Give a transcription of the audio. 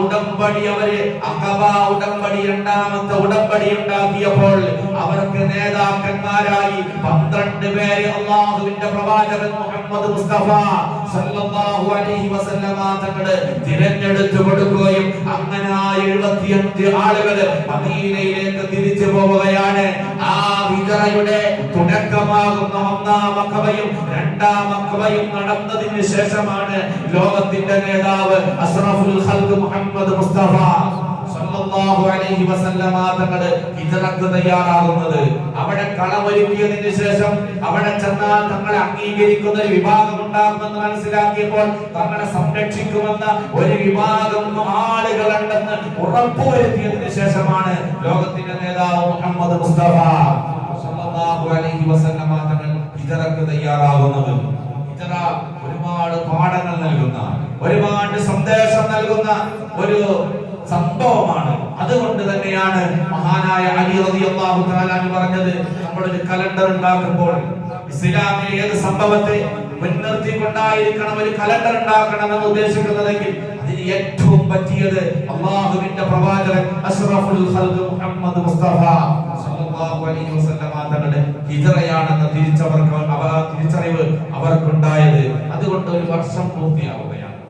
ഉടമ്പടി അവര് അഖബ ഉടമ്പടി രണ്ടാമത്തെ ഉടമ്പടി ഉണ്ടാക്കിയപ്പോൾ അവർക്ക് നേതാക്കന്മാരായി 12 പേര് അല്ലാഹുവിന്റെ പ്രവാചകൻ മുഹമ്മദ് മുസ്തഫ സല്ലല്ലാഹു അലൈഹി വസല്ലമ തങ്ങൾ തിരഞ്ഞെടുത്തു കൊടുക്കുകയും അങ്ങനെ 75 ആളുകൾ മദീനയിലേക്ക് തിരിച്ചു പോവുകയാണ്. ആ ഹിജ്റയുടെ തുടക്കമാകുന്ന ഒന്നാം അഖബയും രണ്ടാം അഖബയും നടന്നതിന് ശേഷമാണ് ലോകത്തിന്റെ നേതാവ് അഷ്റഫുൽ ഖൽഖ് മുഹമ്മദ് മുസ്തഫ സല്ലല്ലാഹു അലൈഹി വസല്ലമ തങ്ങൾ ഹിജ്റക്ക് തയ്യാറാകുന്നത്. അവിടെ കളമൊരുക്കിയതിന് ശേഷം അവിടെ ചെന്നാൽ തങ്ങളെ അംഗീകരിക്കുന്ന ഒരു വിഭാഗം ഉണ്ടാകുമെന്ന് മനസ്സിലാക്കിയപ്പോൾ തങ്ങളെ സംരക്ഷിക്കുമെന്ന ഒരു വിഭാഗം ആളുകളുണ്ടെന്ന് ഉറപ്പുവരുത്തിയതിന് ശേഷമാണ് ലോകത്തിന്റെ നേതാവ് മുഹമ്മദ് മുസ്തഫ സല്ലല്ലാഹു അലൈഹി വസല്ലമ തങ്ങൾ ഹിജ്റക്ക് തയ്യാറാകുന്നത്. ഹിജ്റ ഒരുപാട് പാഠങ്ങൾ നൽകുന്ന, ഒരുപാട് സന്ദേശം നൽകുന്ന ഒരു സംഭവമാണ്. അതുകൊണ്ട് തന്നെയാണ് മഹാനായ അലി റളിയല്ലാഹു തആല പറഞ്ഞത്, നമ്മളൊരു കലണ്ടർ ഉണ്ടാക്കുമ്പോൾ ഇസ്ലാമിലെ ഏത് സംഭവത്തെ മുൻനിർത്തിക്കൊണ്ടായിരിക്കണം ഒരു കലണ്ടർ ഉണ്ടാക്കണമെന്ന് ഉദ്ദേശിക്കുന്നതെങ്കിൽ അതിന് ഏറ്റവും പറ്റിയത് അല്ലാഹുവിന്റെ പ്രവാചകൻ അഷ്റഫുൽ ഖൽഖ് മുഹമ്മദ് മുസ്തഫ സല്ലല്ലാഹു അലൈഹി വസല്ലമ തങ്ങളുടെ ഹിജ്റയാണെന്ന തിരിച്ചറിവ് അവർക്കുണ്ടായത്. അതുകൊണ്ട് ഒരു വർഷം പൂർത്തിയാവും.